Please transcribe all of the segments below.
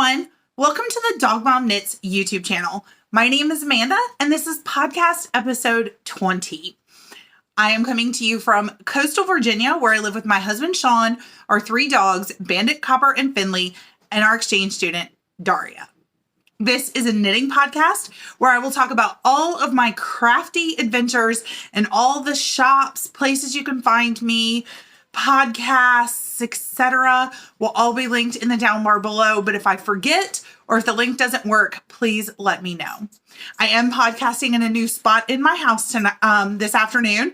everyone. Welcome to the Dog Mom Knits YouTube channel. My name is Amanda, and this is podcast episode 20. I am coming to you from coastal Virginia, where I live with my husband, Sean, our 3 dogs, Bandit, Copper, and Finley, and our exchange student, Daria. This is a knitting podcast where I will talk about all of my crafty adventures and all the shops, places you can find me, podcasts, etc. will all be linked in the down bar below. But if I forget or if the link doesn't work, please let me know. I am podcasting in a new spot in my house tonight, this afternoon.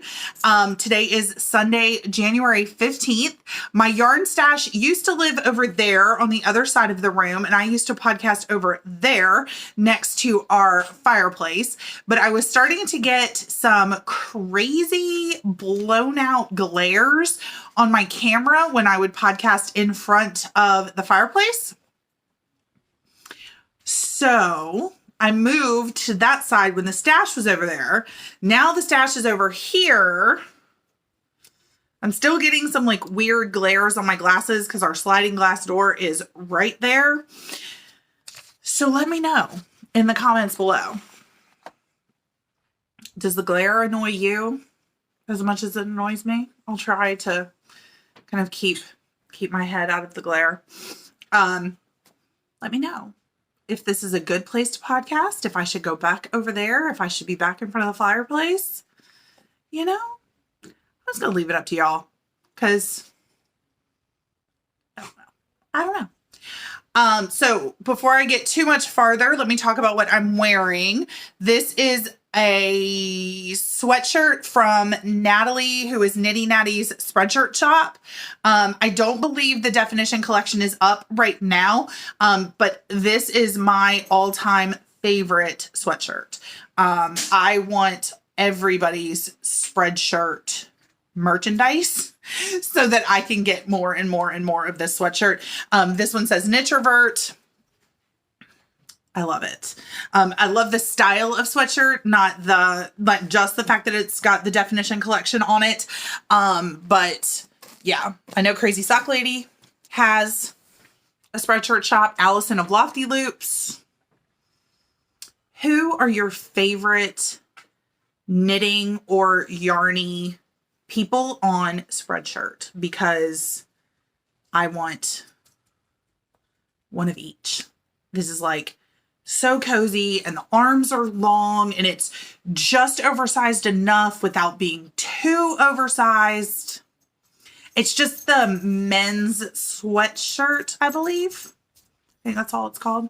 Today is Sunday, January 15th. My yarn stash used to live over there on the other side of the room, and I used to podcast over there next to our fireplace. But I was starting to get some crazy blown out glares on my camera when I would podcast in front of the fireplace. So I moved to that side when the stash was over there. Now the stash is over here. I'm still getting some like weird glares on my glasses because our sliding glass door is right there. So let me know in the comments below. Does the glare annoy you as much as it annoys me? I'll try to kind of keep my head out of the glare. Let me know if this is a good place to podcast, if I should go back over there, if I should be back in front of the fireplace. You know, I'm just going to leave it up to y'all because I don't know. So before I get too much farther, let me talk about what I'm wearing. This is a sweatshirt from Natalie, who is Knitty Natty's Spreadshirt Shop. I don't believe the Definition collection is up right now, but this is my all-time favorite sweatshirt. I want everybody's Spreadshirt merchandise so that I can get more and more and more of this sweatshirt. This one says Knitrovert. I love it. I love the style of sweatshirt, not just the fact that it's got the Definition collection on it. But yeah, I know Crazy Sock Lady has a Spreadshirt shop. Allison of Lofty Loops. Who are your favorite knitting or yarny people on Spreadshirt? Because I want one of each. This is like so cozy, and the arms are long, and it's just oversized enough without being too oversized. It's just the men's sweatshirt, I believe. I think that's all it's called.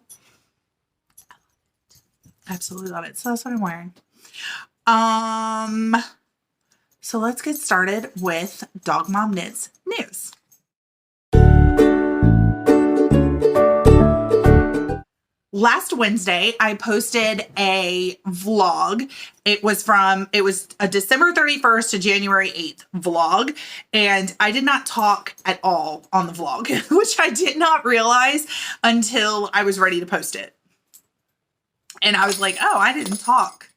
Absolutely love it. So that's what I'm wearing. So let's get started with Dog Mom Knits news. Last Wednesday, I posted a vlog. It was a December 31st to January 8th vlog. And I did not talk at all on the vlog, which I did not realize until I was ready to post it. And I was like, oh, I didn't talk.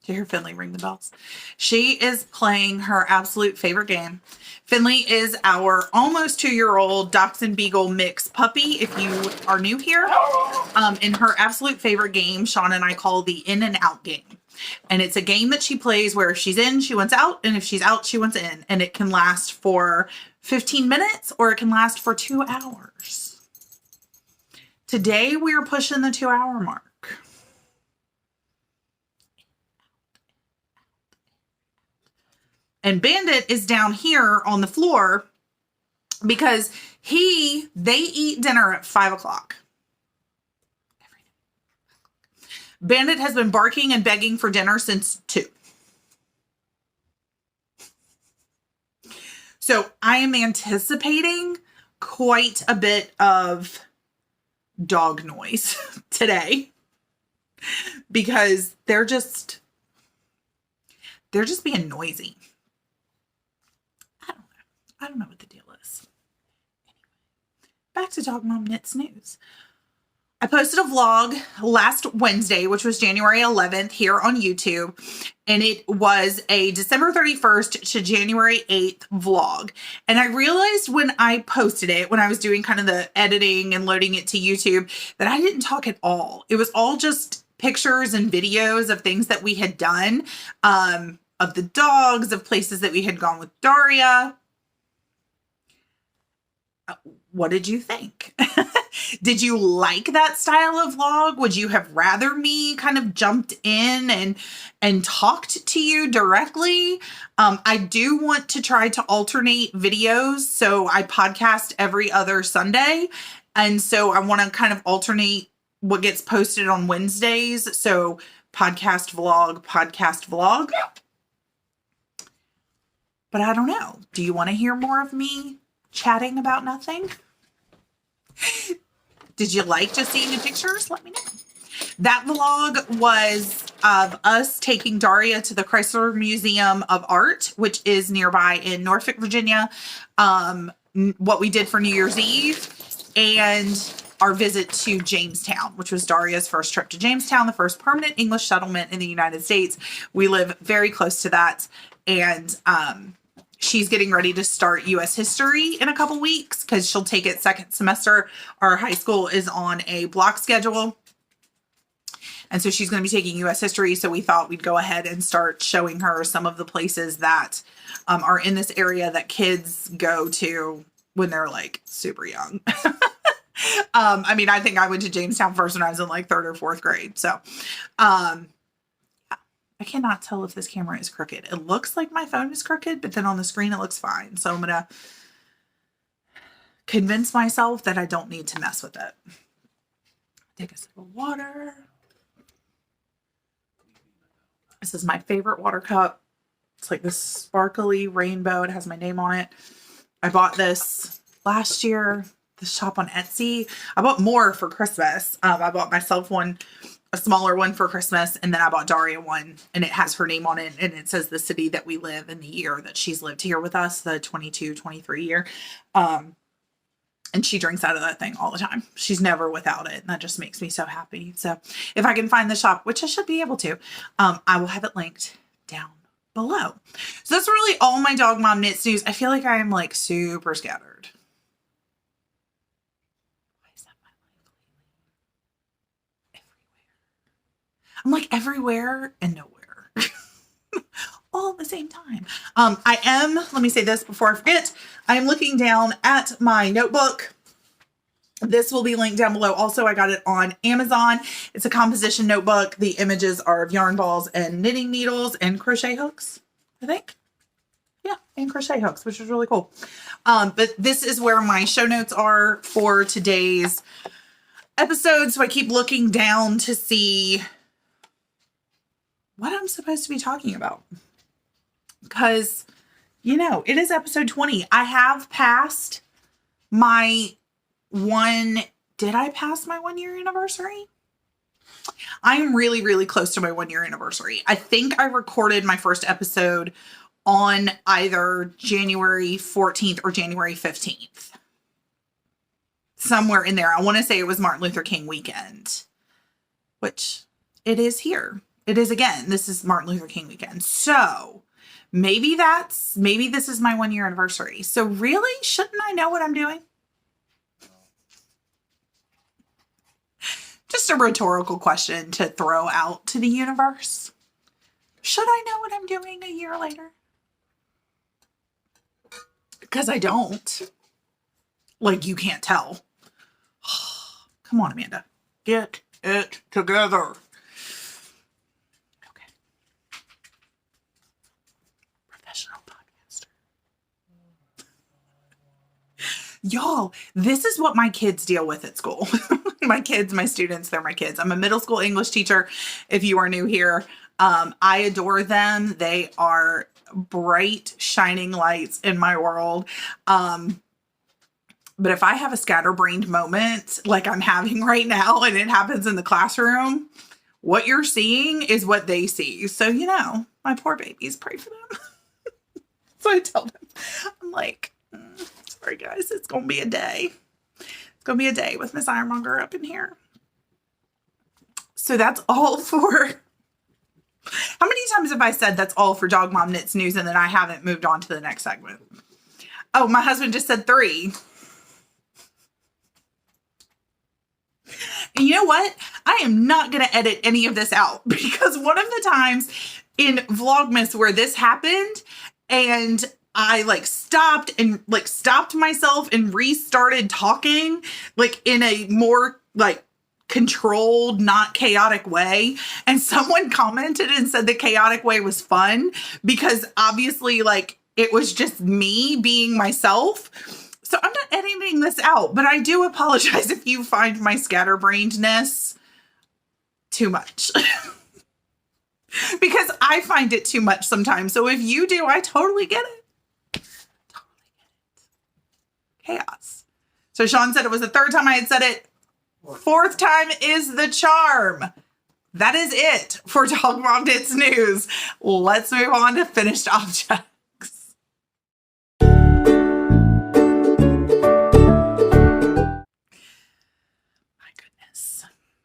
Did you hear Finley ring the bells? She is playing her absolute favorite game. Finley is our almost 2-year-old Dachshund Beagle mix puppy, if you are new here. In her absolute favorite game, Sean and I call the in and out game. And it's a game that she plays where if she's in, she wants out, and if she's out, she wants in. And it can last for 15 minutes or it can last for 2 hours. Today, we are pushing the 2-hour mark. And Bandit is down here on the floor because they eat dinner at 5 o'clock. Bandit has been barking and begging for dinner since 2. So I am anticipating quite a bit of dog noise today because they're just being noisy. I don't know what the deal is. Anyway, back to Dog Mom Knits news. I posted a vlog last Wednesday, which was January 11th here on YouTube. And it was a December 31st to January 8th vlog. And I realized when I posted it, when I was doing kind of the editing and loading it to YouTube, that I didn't talk at all. It was all just pictures and videos of things that we had done, of the dogs, of places that we had gone with Daria. What did you think? Did you like that style of vlog? Would you have rather me kind of jumped in and talked to you directly? I do want to try to alternate videos. So I podcast every other Sunday. And so I want to kind of alternate what gets posted on Wednesdays. So podcast, vlog. But I don't know. Do you want to hear more of me chatting about nothing? Did you like just seeing the pictures? Let me know. That vlog was of us taking Daria to the Chrysler Museum of Art, which is nearby in Norfolk, Virginia. What we did for New Year's Eve, and our visit to Jamestown, which was Daria's first trip to Jamestown, the first permanent English settlement in the United States. We live very close to that. And she's getting ready to start U.S. history in a couple weeks because she'll take it second semester. Our high school is on a block schedule. And so she's going to be taking U.S. history. So we thought we'd go ahead and start showing her some of the places that are in this area that kids go to when they're like super young. I mean, I think I went to Jamestown first when I was in like 3rd or 4th grade. So, I cannot tell if this camera is crooked. It looks like my phone is crooked, but then on the screen it looks fine. So I'm going to convince myself that I don't need to mess with it. Take a sip of water. This is my favorite water cup. It's like this sparkly rainbow. It has my name on it. I bought this last year, the shop on Etsy. I bought more for Christmas. I bought myself one, a smaller one for Christmas, and then I bought Daria one, and it has her name on it, and it says the city that we live in, the year that she's lived here with us, the 22-23 year. And she drinks out of that thing all the time. She's never without it, and that just makes me so happy. So if I can find the shop, which I should be able to, I will have it linked down below. So that's really all my Dog Mom Knits news. I feel like I am like super scattered. I'm like everywhere and nowhere all at the same time. I am, let me say this before I forget, I am looking down at my notebook. This will be linked down below. Also, I got it on Amazon. It's a composition notebook. The images are of yarn balls and knitting needles and crochet hooks, I think. Yeah, and crochet hooks, which is really cool. But this is where my show notes are for today's episode. So I keep looking down to see what I'm supposed to be talking about. Because, you know, it is episode 20. I have passed my did I pass my 1 year anniversary? I'm really, really close to my 1 year anniversary. I think I recorded my first episode on either January 14th or January 15th. Somewhere in there. I want to say it was Martin Luther King weekend, which it is here. It is again. This is Martin Luther King weekend. So maybe this is my 1 year anniversary. So really, shouldn't I know what I'm doing? Just a rhetorical question to throw out to the universe. Should I know what I'm doing a year later? Because I don't. Like, you can't tell. Come on, Amanda. Get it together. Okay. Professional podcaster. Y'all, this is what my kids deal with at school. My kids, my students, they're my kids. I'm a middle school English teacher. If you are new here, I adore them. They are bright, shining lights in my world. But if I have a scatterbrained moment like I'm having right now and it happens in the classroom, what you're seeing is what they see. So, you know, my poor babies, pray for them. So I tell them, I'm like, sorry guys, it's going to be a day. It's going to be a day with Miss Ironmonger up in here. So that's all for... How many times have I said that's all for Dog Mom Knits News and then I haven't moved on to the next segment? Oh, my husband just said 3. And you know what? I am not going to edit any of this out because one of the times in Vlogmas where this happened and I stopped myself and restarted talking in a more controlled, not chaotic way. And someone commented and said the chaotic way was fun because obviously it was just me being myself. So I'm not editing this out, but I do apologize if you find my scatterbrainedness too much. Because I find it too much sometimes. So if you do, I totally get it. Chaos. So Sean said it was the 3rd time I had said it. 4th time is the charm. That is it for Dog Mom Knits News. Let's move on to finished objects.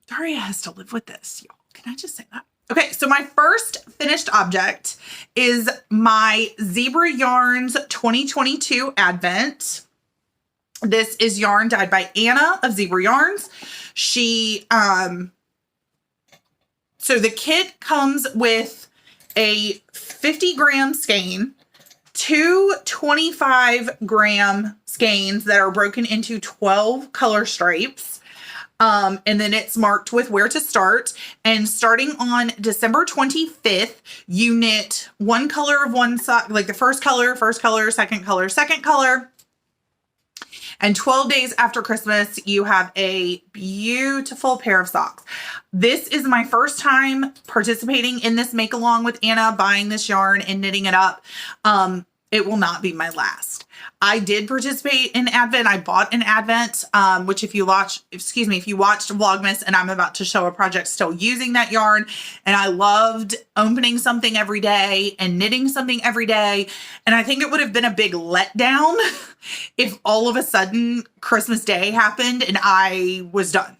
Daria has to live with this, y'all. Can I just say that? Okay, so my first finished object is my Zebra Yarns 2022 Advent. This is yarn dyed by Anna of Zebra Yarns. She, so the kit comes with a 50-gram skein, 2 25-gram skeins that are broken into 12 color stripes. And then it's marked with where to start. And starting on December 25th, you knit one color of one sock, the first color, second color. And 12 days after Christmas, you have a beautiful pair of socks. This is my first time participating in this make along with Anna, buying this yarn and knitting it up. It will not be my last. I did participate in Advent. I bought an Advent, which if you watched Vlogmas, and I'm about to show a project still using that yarn. And I loved opening something every day and knitting something every day. And I think it would have been a big letdown if all of a sudden Christmas Day happened and I was done.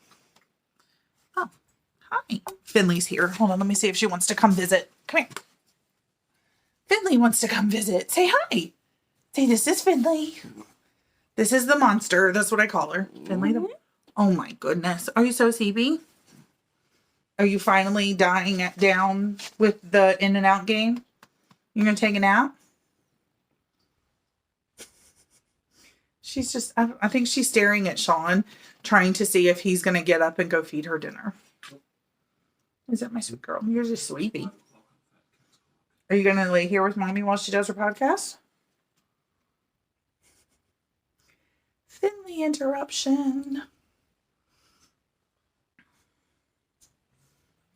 Oh, hi. Finley's here. Hold on. Let me see if she wants to come visit. Come here. Finley wants to come visit. Say hi. Say, this is Finley. This is the monster. That's what I call her. Finley. Oh my goodness. Are you so sleepy? Are you finally dying down with the in and out game? You're going to take a nap? She's just, I think she's staring at Sean, trying to see if he's going to get up and go feed her dinner. Is that my sweet girl? You're just sleepy. Are you going to lay here with mommy while she does her podcast? Finley interruption.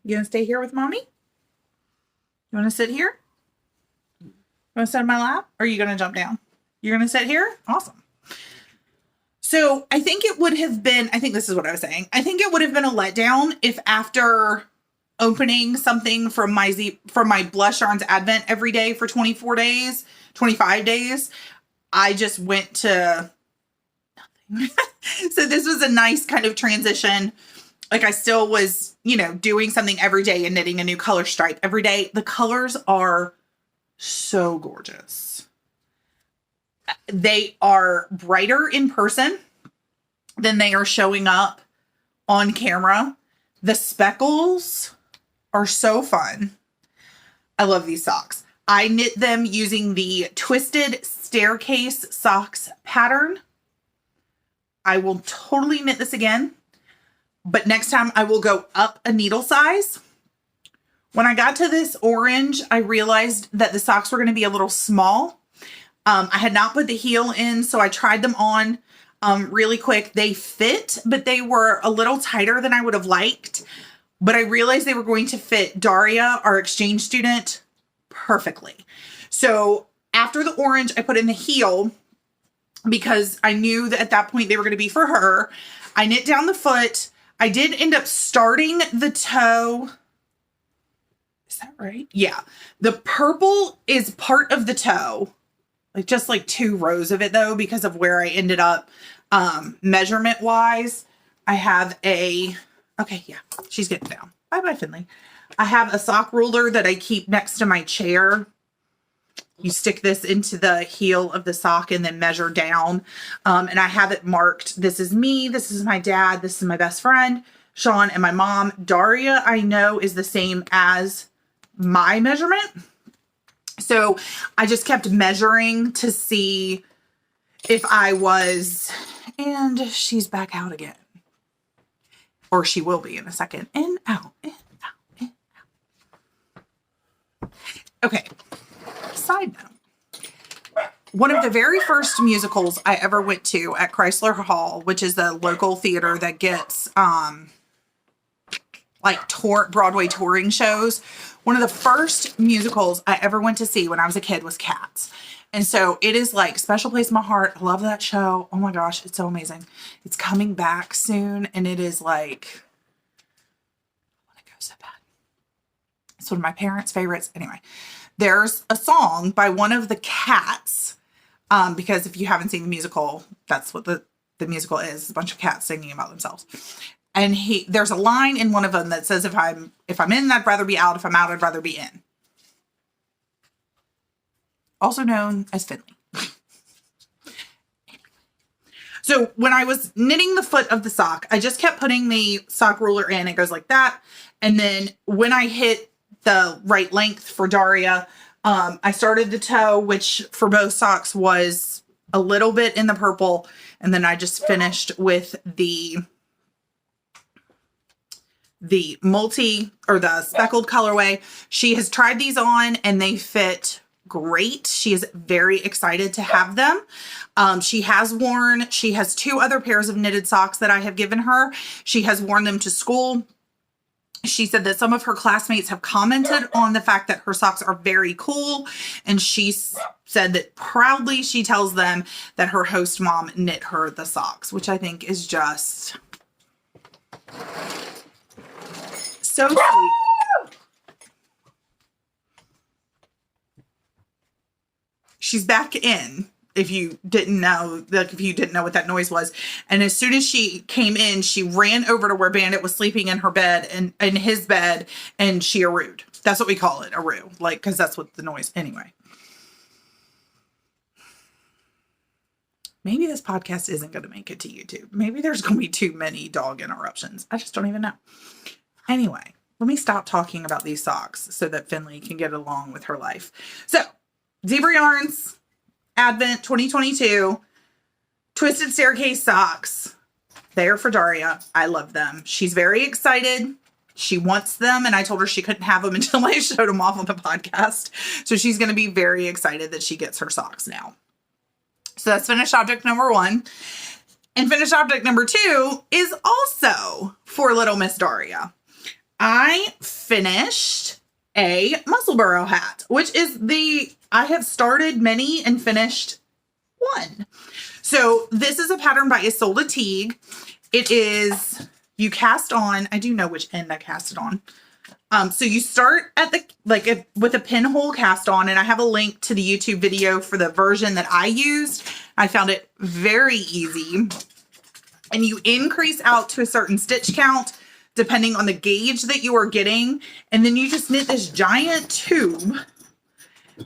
You going to stay here with mommy? You want to sit here? You want to sit in my lap? Or are you going to jump down? You're going to sit here? awesome. So I think it would have been, I think this is what I was saying. I think it would have been a letdown if after opening something from my Blush Yarns Advent every day for 24 days, 25 days, I just went to nothing. So this was a nice kind of transition. Like I still was, doing something every day and knitting a new color stripe every day. The colors are so gorgeous. They are brighter in person than they are showing up on camera. The speckles are so fun. I love these socks. I knit them using the Twisted Staircase Socks pattern. I will totally knit this again, but next time I will go up a needle size. When I got to this orange, I realized that the socks were going to be a little small. I had not put the heel in, so I tried them on really quick. They fit, but they were a little tighter than I would have liked. But I realized they were going to fit Daria, our exchange student, perfectly. So after the orange, I put in the heel because I knew that at that point they were going to be for her. I knit down the foot. I did end up starting the toe. Is that right? Yeah. The purple is part of the toe. Just 2 rows of it though, because of where I ended up measurement wise. I have okay, yeah, she's getting down. Bye-bye, Finley. I have a sock ruler that I keep next to my chair. You stick this into the heel of the sock and then measure down. And I have it marked. This is me. This is my dad. This is my best friend, Sean, and my mom. Daria, I know, is the same as my measurement. So I just kept measuring to see if I was, and she's back out again. Or she will be in a second. In, out, in, out, in, out. Okay. Side note. One of the very first musicals I ever went to at Chrysler Hall, which is the local theater that gets like Broadway touring shows. One of the first musicals I ever went to see when I was a kid was Cats. And so it is like special place in my heart. I love that show. Oh my gosh, it's so amazing. It's coming back soon. And it is like, I want to go so bad. It's one of my parents' favorites. Anyway, there's a song by one of the cats. Because if you haven't seen the musical, that's what the musical is. It's a bunch of cats singing about themselves. And there's a line in one of them that says, if I'm in, I'd rather be out. If I'm out, I'd rather be in. Also known as Finley. So when I was knitting the foot of the sock, I just kept putting the sock ruler in. It goes like that. And then when I hit the right length for Daria, I started the toe, which for both socks was a little bit in the purple. And then I just finished with the multi or the speckled colorway. She has tried these on and they fit great. She is very excited to have them. She has 2 other pairs of knitted socks that I have given her. She has worn them to school. She said that some of her classmates have commented on the fact that her socks are very cool. And she said that proudly she tells them that her host mom knit her the socks, which I think is just so sweet. She's back in, if you didn't know, what that noise was. And as soon as she came in, she ran over to where Bandit was sleeping in her bed and in his bed, and she arooed. That's what we call it, aroo. Like, because that's what the noise, anyway. Maybe this podcast isn't going to make it to YouTube. Maybe there's going to be too many dog interruptions. I just don't even know. Anyway, let me stop talking about these socks so that Finley can get along with her life. So, Zebra Yarns, Advent 2022, Twisted Staircase socks. They are for Daria. I love them. She's very excited. She wants them, and I told her she couldn't have them until I showed them off on the podcast. So she's going to be very excited that she gets her socks now. So that's finished object number 1. And finished object number 2 is also for little Miss Daria. I finished a Musselboro hat, which is I have started many and finished 1. So this is a pattern by Isolde Teague. It is, you cast on, I do know which end I cast it on. So you start at with a pinhole cast on, and I have a link to the YouTube video for the version that I used. I found it very easy. And you increase out to a certain stitch count depending on the gauge that you are getting. And then you just knit this giant tube.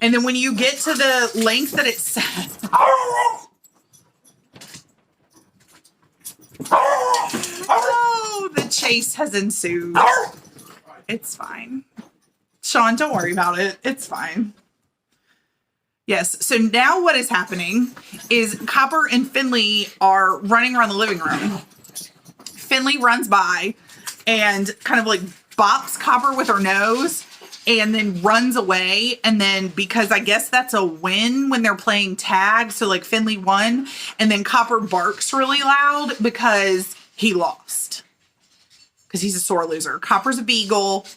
And then when you get to the length that it says, oh, the chase has ensued. It's fine. Sean, don't worry about it. It's fine. Yes. So now what is happening is Copper and Finley are running around the living room. Finley runs by and kind of like bops Copper with her nose and then runs away. And then because I guess that's a win when they're playing tag. So like Finley won, and then Copper barks really loud because he lost. Because he's a sore loser. Copper's a beagle.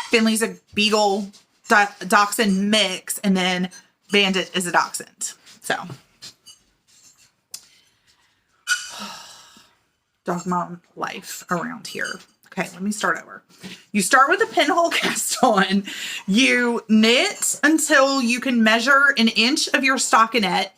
Finley's a beagle dachshund mix. And then Bandit is a dachshund. So. Dog mom life around here. Okay, let me start over. You start with a pinhole cast on. You knit until you can measure an inch of your stockinette,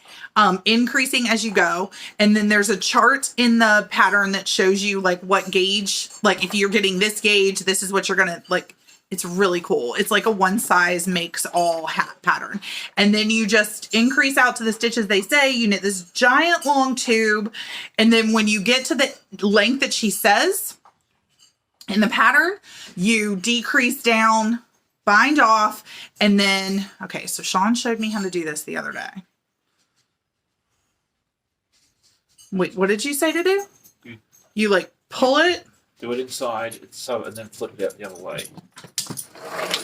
increasing as you go. And then there's a chart in the pattern that shows you like what gauge, like if you're getting this gauge, this is what you're going to like. It's really cool. It's like a one size makes all hat pattern. And then you just increase out to the stitches they say. You knit this giant long tube. And then when you get to the length that she says in the pattern, you decrease down, bind off, and then, okay, so Sean showed me how to do this the other day. Wait, what did you say to do? You like pull it? Do it inside, so, and then flip it out the other way.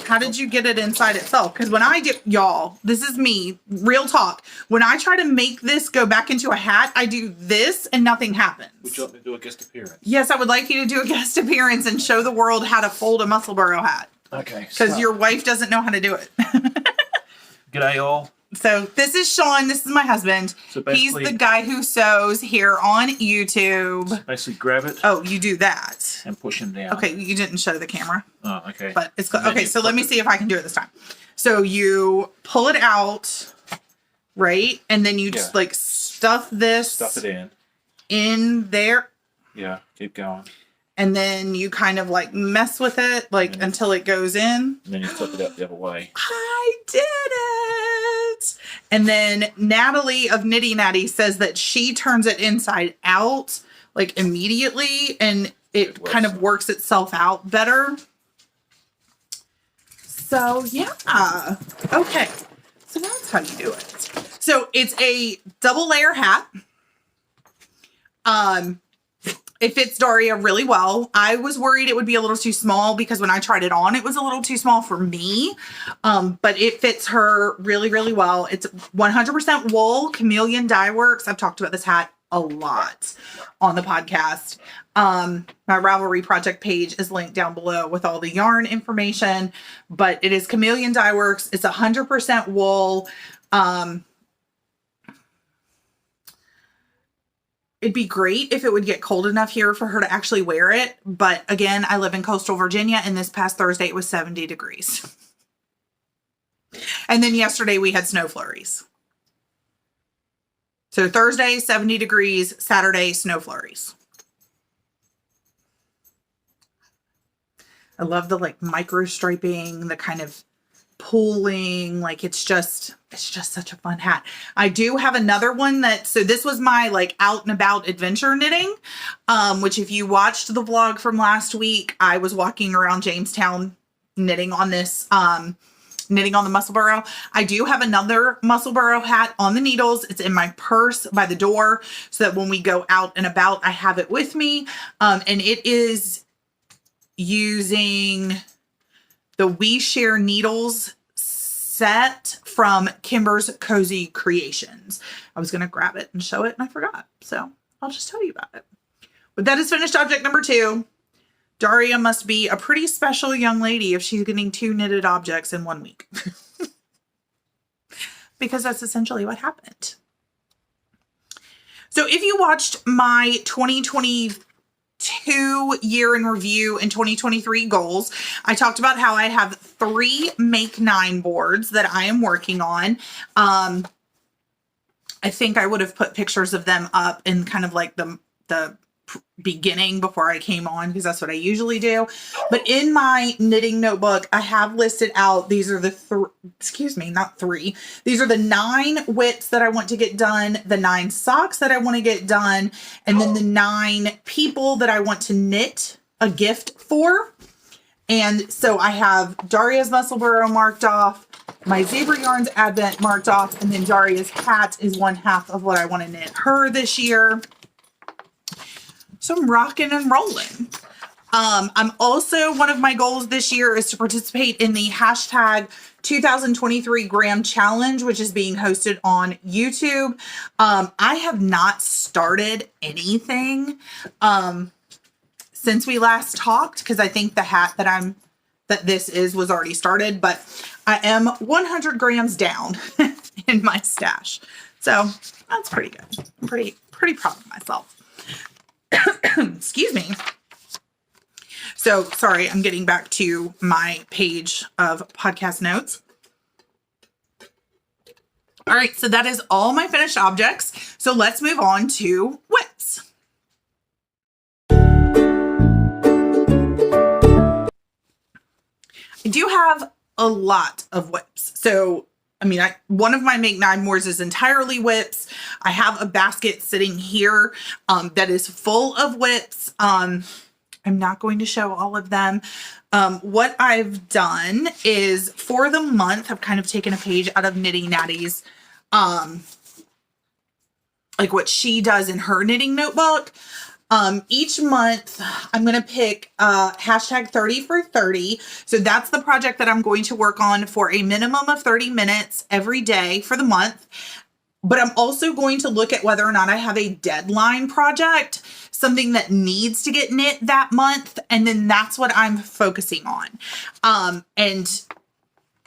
How did you get it inside itself? Because when I do, y'all, this is me, real talk. When I try to make this go back into a hat, I do this and nothing happens. Would you like me to do a guest appearance? Yes, I would like you to do a guest appearance and show the world how to fold a Musselburgh hat. Okay. Because your wife doesn't know how to do it. G'day all. So this is Sean. This is my husband. So he's the guy who sews here on YouTube. Basically grab it. Oh, you do that. And push him down. Okay, you didn't show the camera. Oh, okay. But it's okay, so let me see if I can do it this time. So you pull it out, right? And then you just like stuff this. Stuff it in there. Yeah, keep going. And then you kind of like mess with it like until it goes in. And then you flip it out the other way. I did it. And then Natalie of Nitty Natty says that she turns it inside out like immediately and it kind of works itself out better. So yeah. Okay. So that's how you do it. So it's a double layer hat. It fits Daria really well. I was worried it would be a little too small because when I tried it on, it was a little too small for me. But it fits her really, really well. It's 100% wool, Chameleon Dye Works. I've talked about this hat a lot on the podcast. My Ravelry project page is linked down below with all the yarn information, but it is Chameleon Dye Works. It's 100% wool. It'd be great if it would get cold enough here for her to actually wear it. But again, I live in coastal Virginia and this past Thursday it was 70 degrees. And then yesterday we had snow flurries. So Thursday, 70 degrees, Saturday, snow flurries. I love the like micro striping, the kind of pulling, like it's just such a fun hat. I do have another one so this was my like out and about adventure knitting, which if you watched the vlog from last week, I was walking around Jamestown knitting on this, knitting on the Musselburgh. I do have another Musselburgh hat on the needles. It's in my purse by the door so that when we go out and about, I have it with me. And it is using the We Share Needles set from Kimber's Cozy Creations. I was going to grab it and show it and I forgot. So I'll just tell you about it. But that is finished object number 2. Daria must be a pretty special young lady if she's getting 2 knitted objects in 1 week. Because that's essentially what happened. So if you watched my 2022 year in review and 2023 goals, I talked about how I have 3 Make 9 boards that I am working on. I think I would have put pictures of them up in kind of like the beginning before I came on because that's what I usually do. But in my knitting notebook, I have listed out, these are the not 3. These are the 9 whips that I want to get done, the 9 socks that I want to get done, and then the 9 people that I want to knit a gift for. And so I have Daria's Musselburgh marked off, my Zebra Yarns Advent marked off, and then Daria's hat is 1/2 of what I want to knit her this year. So I'm rocking and rolling. I'm also, one of my goals this year is to participate in the hashtag 2023 Graham Challenge, which is being hosted on YouTube. I have not started anything since we last talked because I think the hat that this was already started, but I am 100 grams down in my stash. So that's pretty good. I'm pretty proud of myself. Excuse me. So sorry, I'm getting back to my page of podcast notes. All right, so that is all my finished objects. So let's move on to whips. I do have a lot of whips. So, I mean, one of my Make 9 Mores is entirely whips. I have a basket sitting here that is full of whips. I'm not going to show all of them. What I've done is for the month, I've kind of taken a page out of Knitting Natty's, like what she does in her knitting notebook. Each month I'm going to pick hashtag 30 for 30. So that's the project that I'm going to work on for a minimum of 30 minutes every day for the month. But I'm also going to look at whether or not I have a deadline project, something that needs to get knit that month. And then that's what I'm focusing on. And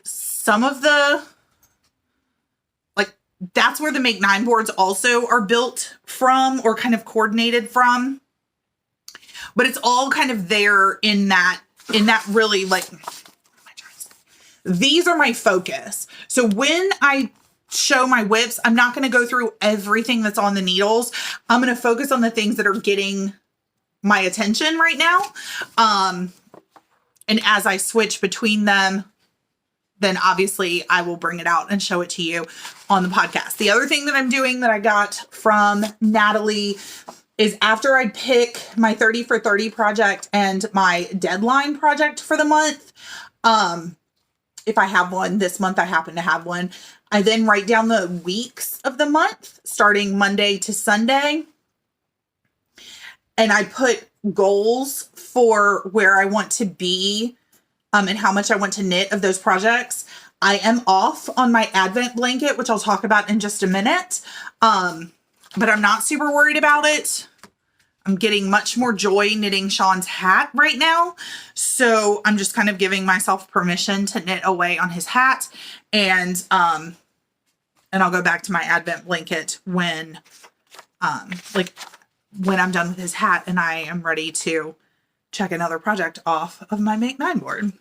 some of the, like, that's where the Make 9 boards also are built from or kind of coordinated from. But it's all kind of there in that really, like, these are my focus. So when I show my whips, I'm not going to go through everything that's on the needles. I'm going to focus on the things that are getting my attention right now. And as I switch between them, then obviously I will bring it out and show it to you on the podcast. The other thing that I'm doing that I got from Natalie is after I pick my 30 for 30 project and my deadline project for the month, if I have one, this month I happen to have one, I then write down the weeks of the month, starting Monday to Sunday. And I put goals for where I want to be and how much I want to knit of those projects. I am off on my Advent blanket, which I'll talk about in just a minute. But I'm not super worried about it. I'm getting much more joy knitting Sean's hat right now. So I'm just kind of giving myself permission to knit away on his hat. And I'll go back to my Advent blanket when I'm done with his hat and I am ready to check another project off of my Make 9 board.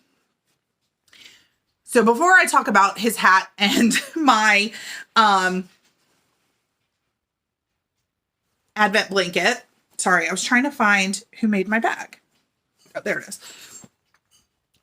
So before I talk about his hat and my Advent blanket, sorry, I was trying to find who made my bag. Oh, there it is.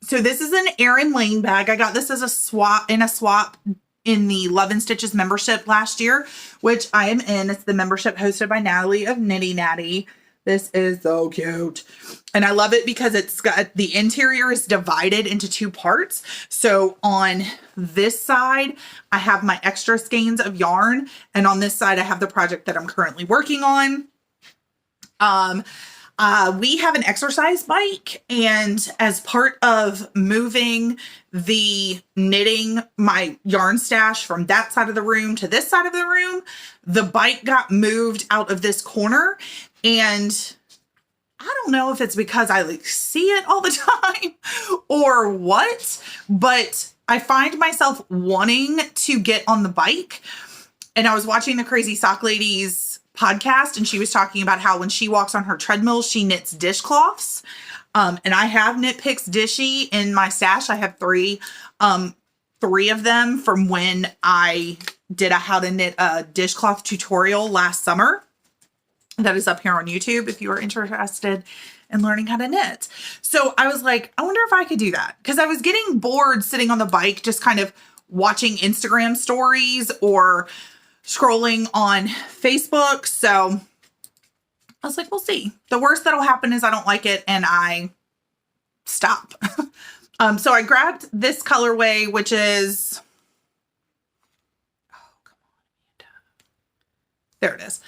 So this is an Erin Lane bag. I got this as a swap in the Love and Stitches membership last year, which I am in. It's the membership hosted by Natalie of Knitting Natty. This is so cute. And I love it because it's got the interior is divided into two parts. So on this side, I have my extra skeins of yarn. And on this side, I have the project that I'm currently working on. We have an exercise bike, and as part of moving the knitting, my yarn stash from that side of the room to this side of the room, the bike got moved out of this corner. And I don't know if it's because I see it all the time or what, but I find myself wanting to get on the bike. And I was watching the Crazy Sock Ladies podcast, and she was talking about how when she walks on her treadmill, she knits dishcloths. And I have Knit Picks Dishy in my stash. I have three of them from when I did a how to knit a dishcloth tutorial last summer. That is up here on YouTube if you are interested in learning how to knit. So I was like, I wonder if I could do that, because I was getting bored sitting on the bike, just kind of watching Instagram stories or scrolling on Facebook. So I was like, we'll see. The worst that'll happen is I don't like it and I stop. So I grabbed this colorway, which is, oh, come on, there it is.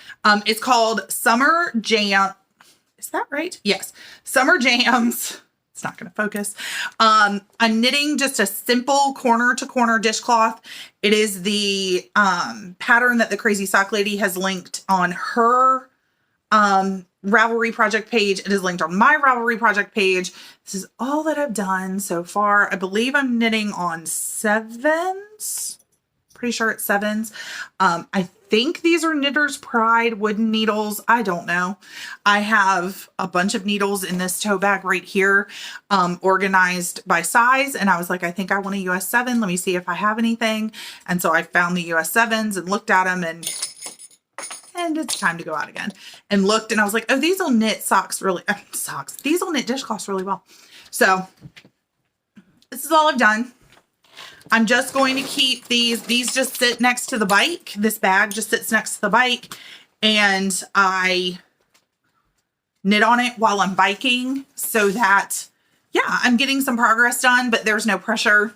It's called Summer Jam. Is that right? Yes. Summer Jams. It's not going to focus. I'm knitting just a simple corner to corner dishcloth. It is the pattern that the Crazy Sock Lady has linked on her Ravelry project page. It is linked on my Ravelry project page. This is all that I've done so far. I believe I'm knitting on 7s. Pretty sure it's 7s. I think these are Knitter's Pride wooden needles. I don't know. I have a bunch of needles in this tote bag right here, organized by size. And I was like, I think I want a US 7. Let me see if I have anything. And so I found the US 7s and looked at them, and it's time to go out again. And looked, and I was like, oh, these will knit these will knit dishcloths really well. So this is all I've done. I'm just going to keep these just sit next to the bike. This bag just sits next to the bike, and I knit on it while I'm biking so that, yeah, I'm getting some progress done, but there's no pressure.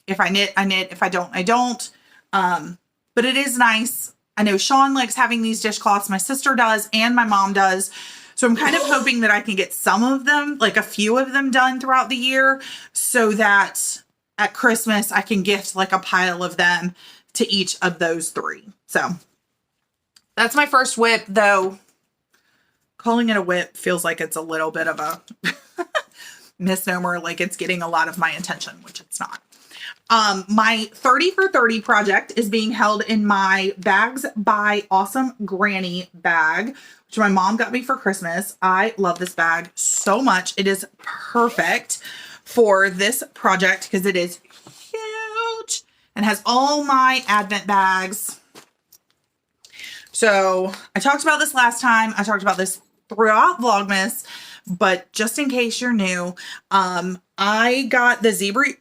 If I knit, I knit. If I don't, I don't. But it is nice. I know Sean likes having these dishcloths. My sister does, and my mom does. So I'm kind of hoping that I can get some of them, like a few of them, done throughout the year so that at Christmas I can gift like a pile of them to each of those 3. So that's my first WIP, though calling it a WIP feels like it's a little bit of a misnomer, like it's getting a lot of my attention, which it's not. My 30 for 30 project is being held in my Bags by Awesome Granny bag, which my mom got me for Christmas. I love this bag so much. It is perfect for this project because it is huge and has all my Advent bags. So I talked about this last time. I talked about this throughout Vlogmas, but just in case you're new, I got the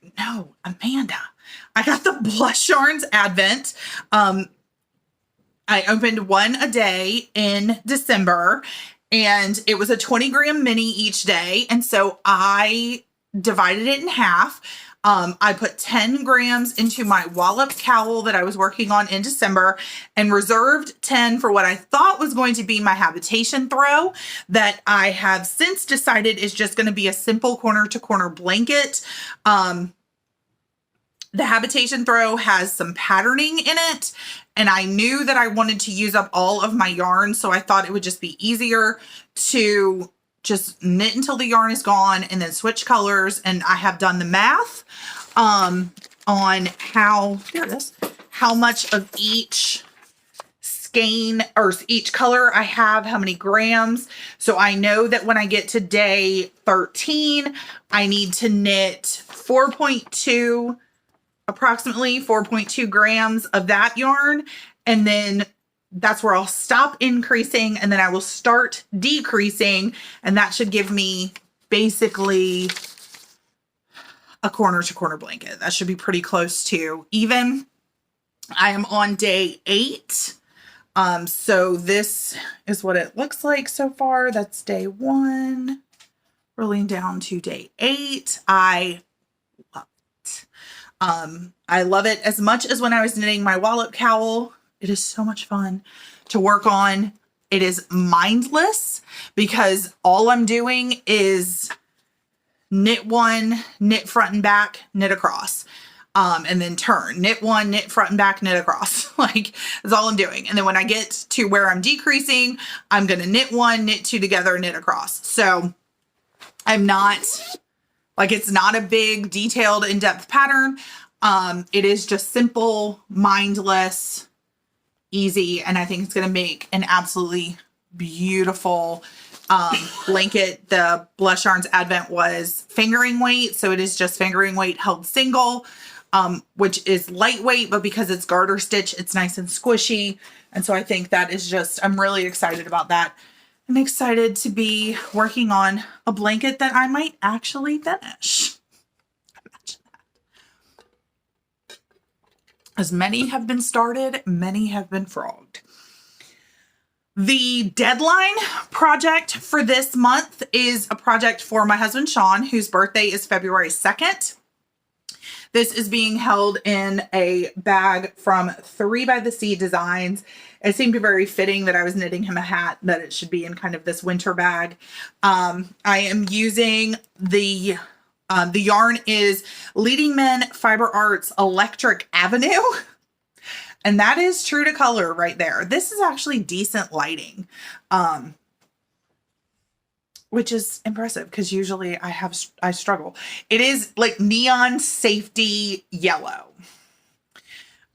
Amanda. I got the Blush Yarns Advent. I opened one a day in December, and it was a 20-gram mini each day. And so I divided it in half. I put 10 grams into my wallop cowl that I was working on in December and reserved 10 for what I thought was going to be my habitation throw that I have since decided is just going to be a simple corner to corner blanket. The habitation throw has some patterning in it, and I knew that I wanted to use up all of my yarn, so I thought it would just be easier to just knit until the yarn is gone and then switch colors. And I have done the math on how much of each skein or each color I have, how many grams. So I know that when I get to day 13, I need to knit approximately 4.2 grams of that yarn. And then that's where I'll stop increasing, and then I will start decreasing. And that should give me basically a corner to corner blanket. That should be pretty close to even. I am on day 8. So this is what it looks like so far. That's day 1, rolling down to day 8. I love it. I love it as much as when I was knitting my wallop cowl. It is so much fun to work on. It is mindless because all I'm doing is knit one, knit front and back, knit across, and then turn, knit one, knit front and back, knit across. Like that's all I'm doing. And then when I get to where I'm decreasing, I'm going to knit 1, knit 2 together, knit across. So I'm not like, it's not a big detailed in-depth pattern. It is just simple, mindless, easy, and I think it's going to make an absolutely beautiful blanket. The Blush Yarns Advent was fingering weight, so it is just fingering weight held single, which is lightweight, but because it's garter stitch, it's nice and squishy. And so I think that is just, I'm really excited about that. I'm excited to be working on a blanket that I might actually finish. Imagine that. As many have been started, many have been frogged. The deadline project for this month is a project for my husband, Sean, whose birthday is February 2nd. This is being held in a bag from 3 by the Sea Designs. It seemed very fitting that I was knitting him a hat, that it should be in kind of this winter bag. I am using the yarn is Leading Men Fiber Arts Electric Avenue. And that is true to color right there. This is actually decent lighting, which is impressive because usually I struggle. It is like neon safety yellow.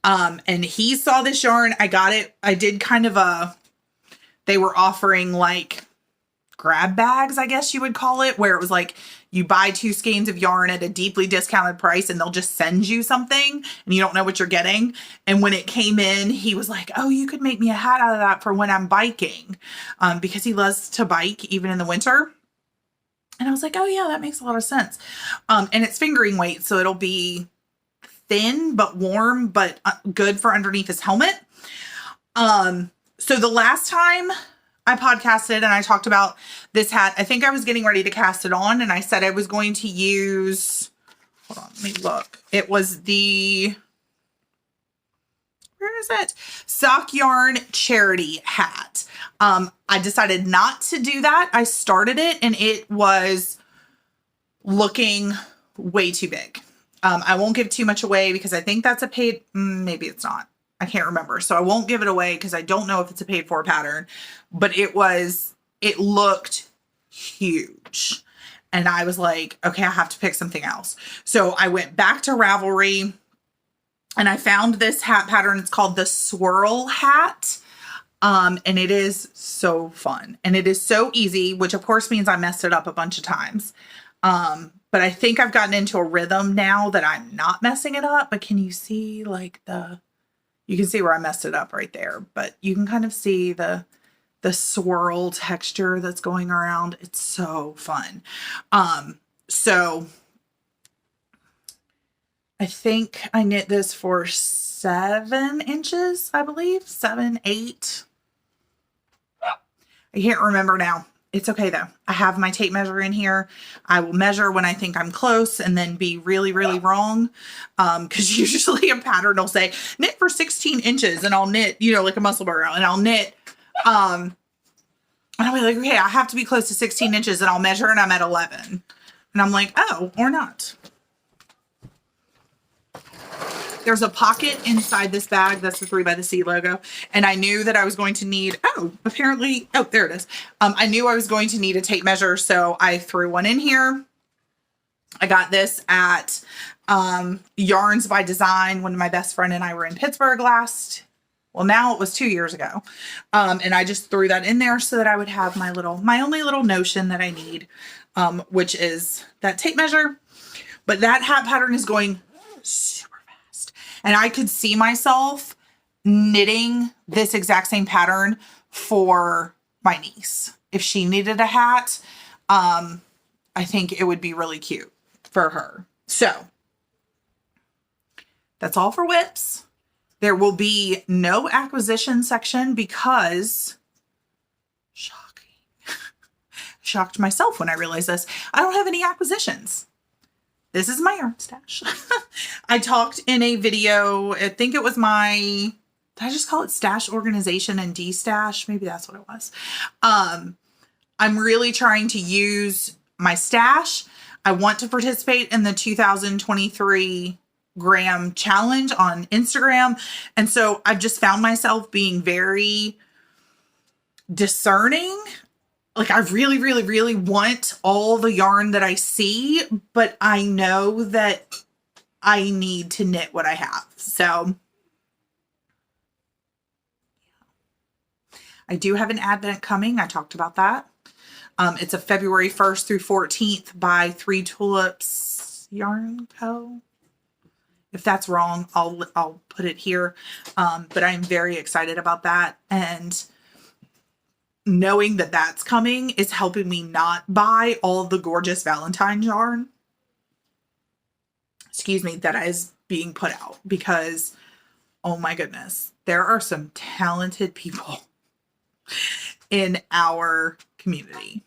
And he saw this yarn. I got it. I did kind of they were offering like grab bags, I guess you would call it, where it was like you buy 2 skeins of yarn at a deeply discounted price and they'll just send you something and you don't know what you're getting. And when it came in, he was like, oh, you could make me a hat out of that for when I'm biking, because he loves to bike even in the winter. And I was like, oh yeah, that makes a lot of sense. And it's fingering weight, so it'll be thin but warm, but good for underneath his helmet. So the last time I podcasted and I talked about this hat, I think I was getting ready to cast it on, and I said I was going to use, hold on, let me look. It was the, where is it? Sock Yarn Charity hat. I decided not to do that. I started it and it was looking way too big. I won't give too much away because I think that's a paid, maybe it's not. I can't remember. So I won't give it away because I don't know if it's a paid for pattern, but it looked huge. And I was like, okay, I have to pick something else. So I went back to Ravelry and I found this hat pattern. It's called the Swirl Hat. And it is so fun and it is so easy, which of course means I messed it up a bunch of times. But I think I've gotten into a rhythm now that I'm not messing it up. But can you see like you can see where I messed it up right there, but you can kind of see the swirl texture that's going around. It's so fun. So I think I knit this for 7 inches, I believe, 7, 8. I can't remember now. It's okay though. I have my tape measure in here. I will measure when I think I'm close and then be really, really wrong. Because usually a pattern will say knit for 16 inches and I'll knit, like a muscle burger, and I'll knit, and I'll be like, okay, I have to be close to 16 inches and I'll measure and I'm at 11. And I'm like, oh, or not. There's a pocket inside this bag. That's the 3 by the Sea logo. And I knew that I was going to need, there it is. I knew I was going to need a tape measure. So I threw one in here. I got this at Yarns by Design when my best friend and I were in Pittsburgh now it was 2 years ago. And I just threw that in there so that I would have my only little notion that I need, which is that tape measure. But that hat pattern is going super fast. And I could see myself knitting this exact same pattern for my niece. If she needed a hat, I think it would be really cute for her. So that's all for whips. There will be no acquisition section because, shocking, shocked myself when I realized this, I don't have any acquisitions. This is my yarn stash. I talked in a video, I think it was did I just call it stash organization and de-stash? Maybe that's what it was. I'm really trying to use my stash. I want to participate in the 2023 gram challenge on Instagram. And so I've just found myself being very discerning. Like I really, really, really want all the yarn that I see, but I know that I need to knit what I have. So I do have an advent coming. I talked about that. It's a February 1st through 14th by 3 Tulips Yarn Co. If that's wrong, I'll put it here. But I'm very excited about that. And knowing that that's coming is helping me not buy all the gorgeous Valentine's yarn. That is being put out because, oh my goodness, there are some talented people in our community,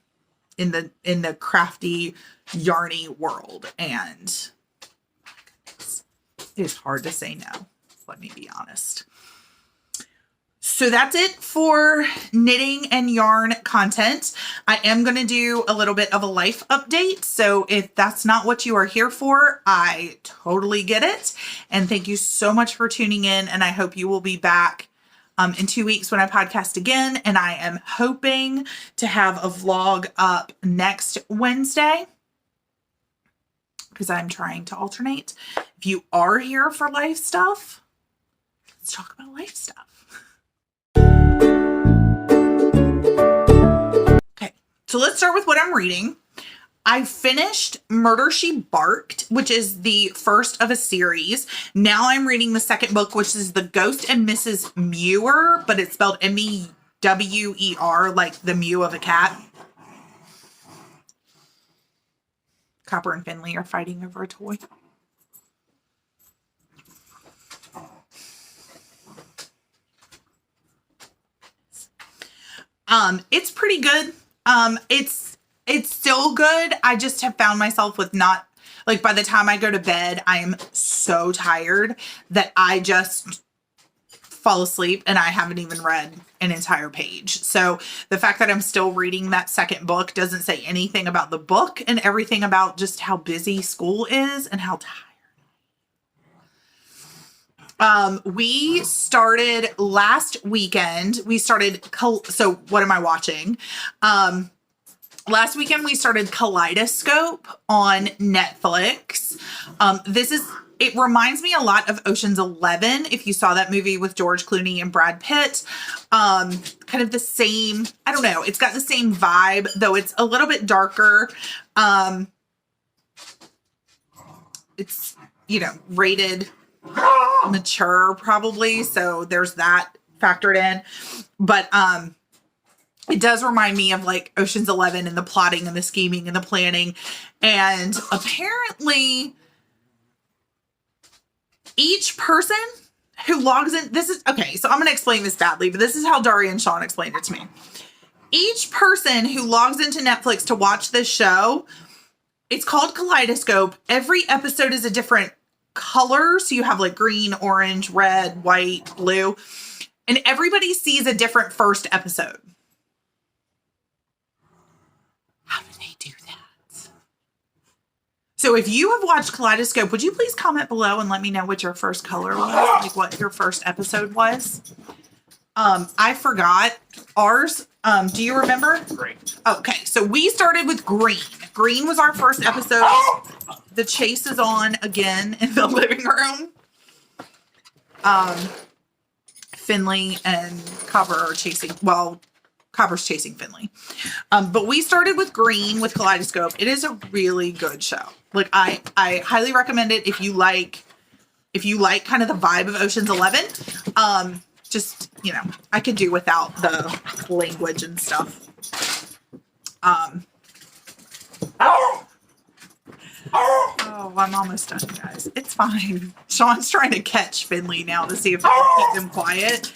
in the crafty, yarny world. And my goodness, it's hard to say no. Let me be honest. So that's it for knitting and yarn content. I am going to do a little bit of a life update. So if that's not what you are here for, I totally get it. And thank you so much for tuning in. And I hope you will be back in 2 weeks when I podcast again. And I am hoping to have a vlog up next Wednesday because I'm trying to alternate. If you are here for life stuff, let's talk about life stuff. Okay, so let's start with what I'm reading. I finished Murder, She Barked, which is the first of a series. Now I'm reading the second book, which is The Ghost and Mrs. Muir, but it's spelled M-E-W-E-R, like the mew of a cat. Copper and Finley are fighting over a toy. It's pretty good. It's still good. I just have found myself with not, like, by the time I go to bed, I am so tired that I just fall asleep and I haven't even read an entire page. So the fact that I'm still reading that second book doesn't say anything about the book and everything about just how busy school is and how tired. We started last weekend. So what am I watching? Last weekend, we started Kaleidoscope on Netflix. It reminds me a lot of Ocean's 11, if you saw that movie with George Clooney and Brad Pitt. Kind of the same, I don't know, it's got the same vibe, though it's a little bit darker. It's, rated mature probably, so there's that factored in. But, it does remind me of like Ocean's 11 and the plotting and the scheming and the planning. And apparently each person who logs in, okay, so I'm going to explain this badly, but this is how Daria and Sean explained it to me. Each person who logs into Netflix to watch this show, it's called Kaleidoscope. Every episode is a different color. So you have like green, orange, red, white, blue, and everybody sees a different first episode. How do they do that? So if you have watched Kaleidoscope, would you please comment below and let me know what your first color was? Like what your first episode was? I forgot ours. Do you remember? Green. Okay, so we started with green. Green was our first episode. The chase is on again in the living room. Finley and Copper are chasing, Copper's chasing Finley. But we started with green with Kaleidoscope. It is a really good show. Like I highly recommend it if you like kind of the vibe of Ocean's 11. Just, I could do without the language and stuff. Oh, I'm almost done, guys. It's fine. Sean's trying to catch Finley now to see if I can keep them quiet.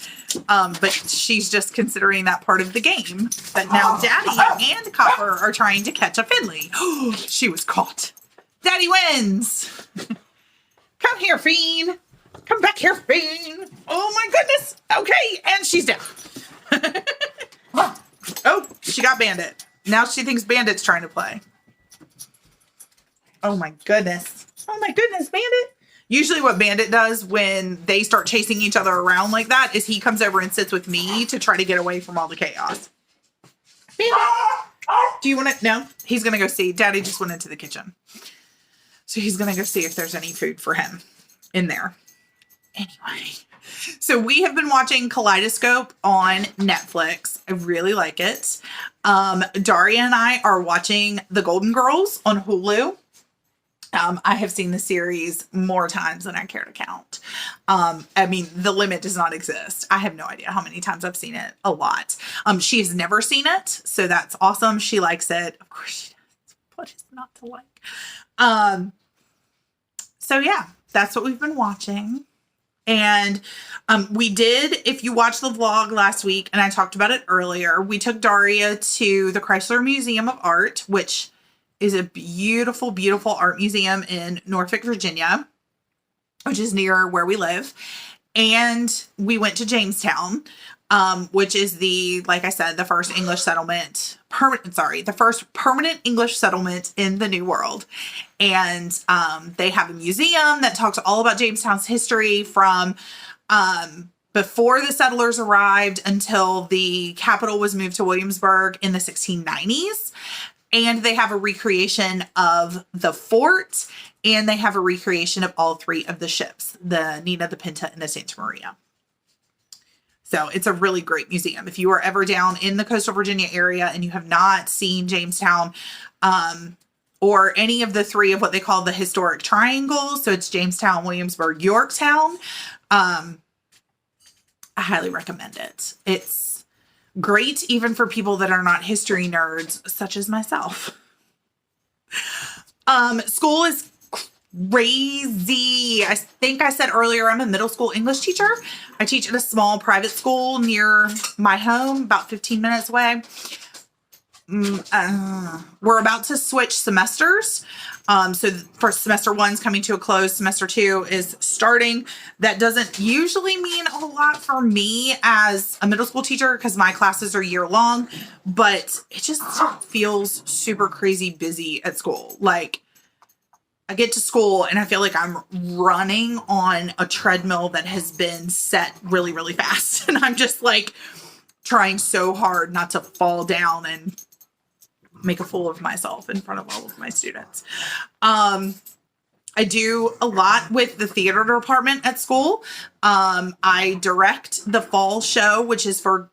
But she's just considering that part of the game. But now Daddy and Copper are trying to catch a Finley. She was caught. Daddy wins. Come here, Fiend. Come back here, Fiend. Oh my goodness. Okay, and she's down. Oh, she got Bandit. Now she thinks Bandit's trying to play. Oh my goodness. Oh my goodness, Bandit. Usually what Bandit does when they start chasing each other around like that is he comes over and sits with me to try to get away from all the chaos. Bandit, do you want to? No, he's going to go see. Daddy just went into the kitchen. So he's going to go see if there's any food for him in there. Anyway, so we have been watching Kaleidoscope on Netflix. I really like it. Daria and I are watching The Golden Girls on Hulu. I have seen the series more times than I care to count. I mean, the limit does not exist. I have no idea how many times I've seen it. A lot. She has never seen it, so that's awesome. She likes it. Of course she does. What is not to like? So yeah, that's what we've been watching. And we did, if you watched the vlog last week, and I talked about it earlier, we took Daria to the Chrysler Museum of Art, which is a beautiful, beautiful art museum in Norfolk, Virginia, which is near where we live. And we went to Jamestown, which is like I said, the first English settlement, the first permanent English settlement in the New World. And they have a museum that talks all about Jamestown's history from before the settlers arrived until the capital was moved to Williamsburg in the 1690s. And they have a recreation of the fort, and they have a recreation of all three of the ships, the Nina, the Pinta, and the Santa Maria. So it's a really great museum. If you are ever down in the coastal Virginia area and you have not seen Jamestown, or any of the three of what they call the historic triangles, so it's Jamestown, Williamsburg, Yorktown, I highly recommend it. It's great even for people that are not history nerds, such as myself. School is crazy. I think I said earlier, I'm a middle school English teacher. I teach at a small private school near my home, about 15 minutes away. We're about to switch semesters. So for semester 1's coming to a close, semester 2 is starting. That doesn't usually mean a lot for me as a middle school teacher because my classes are year long, but it just feels super crazy busy at school. Like, I get to school and I feel like I'm running on a treadmill that has been set really, really fast. And I'm just like trying so hard not to fall down and make a fool of myself in front of all of my students. I do a lot with the theater department at school. I direct the fall show, which is for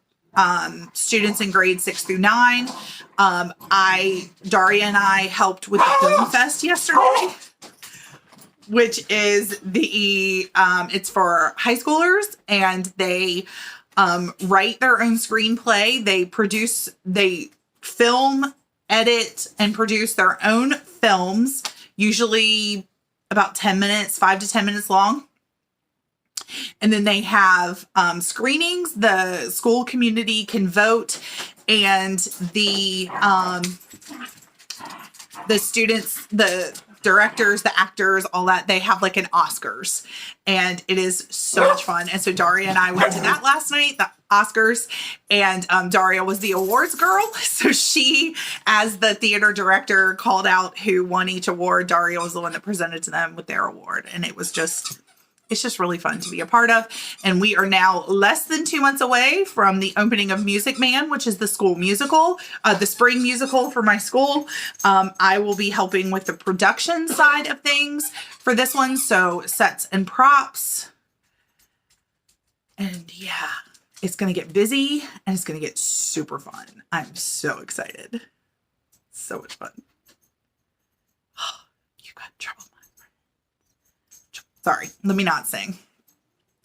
students in grades 6 through 9. Daria and I helped with the film fest yesterday, which is it's for high schoolers, and they write their own screenplay. They film, edit, and produce their own films, usually about 10 minutes, 5 to 10 minutes long. And then they have screenings. The school community can vote, and the students, the directors, the actors, all that, they have like an Oscars, and it is so much fun. And so Daria and I went to that last night, the Oscars, and Daria was the awards girl. So she, as the theater director, called out who won each award. Daria was the one that presented to them with their award. And it's just really fun to be a part of. And we are now less than 2 months away from the opening of Music Man, which is the school musical, the spring musical for my school. I will be helping with the production side of things for this one. So sets and props. And yeah, it's going to get busy and it's going to get super fun. I'm so excited. So much fun. You got trouble. Sorry, let me not sing.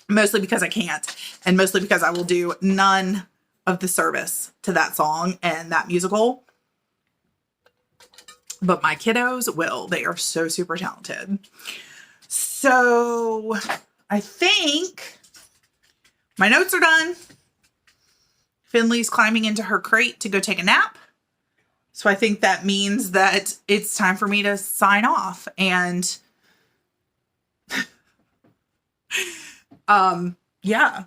Mostly because I can't, and mostly because I will do none of the service to that song and that musical. But my kiddos will. They are so super talented. So I think my notes are done. Finley's climbing into her crate to go take a nap. So I think that means that it's time for me to sign off. And yeah,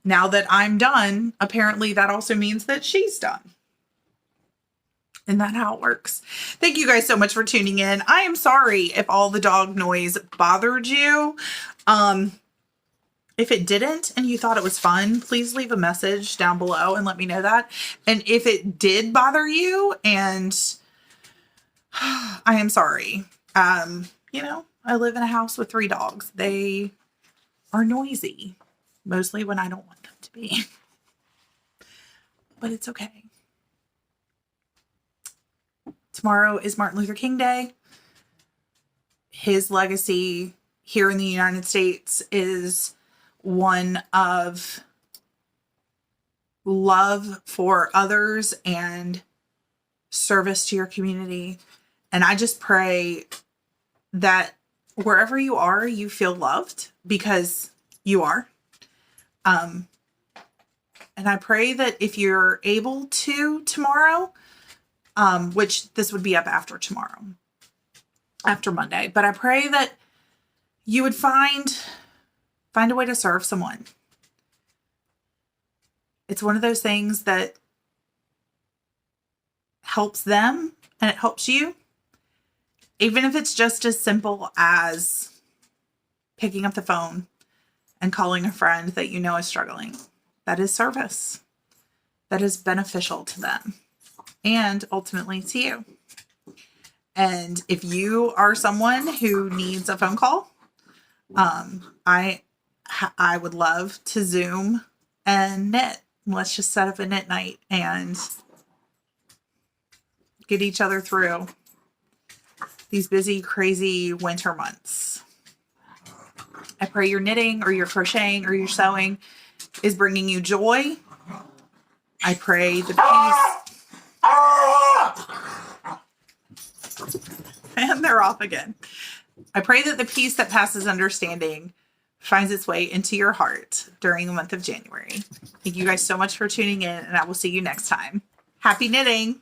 now that I'm done, apparently that also means that she's done. Isn't that how it works? Thank you guys so much for tuning in. I am sorry if all the dog noise bothered you. If it didn't and you thought it was fun, please leave a message down below and let me know that. And if it did bother you, and I am sorry. You know, I live in a house with 3 dogs. They are noisy, mostly when I don't want them to be. But it's okay. Tomorrow is Martin Luther King Day. His legacy here in the United States is one of love for others and service to your community. And I just pray that wherever you are, you feel loved, because you are. And I pray that if you're able to tomorrow, which this would be up after tomorrow, after Monday, but I pray that you would find a way to serve someone. It's one of those things that helps them and it helps you. Even if it's just as simple as picking up the phone and calling a friend that you know is struggling. That is service. That is beneficial to them and ultimately to you. And if you are someone who needs a phone call, I would love to Zoom and knit. Let's just set up a knit night and get each other through these busy, crazy winter months. I pray your knitting or your crocheting or your sewing is bringing you joy. I pray the peace. And they're off again. I pray that the peace that passes understanding finds its way into your heart during the month of January. Thank you guys so much for tuning in, and I will see you next time. Happy knitting!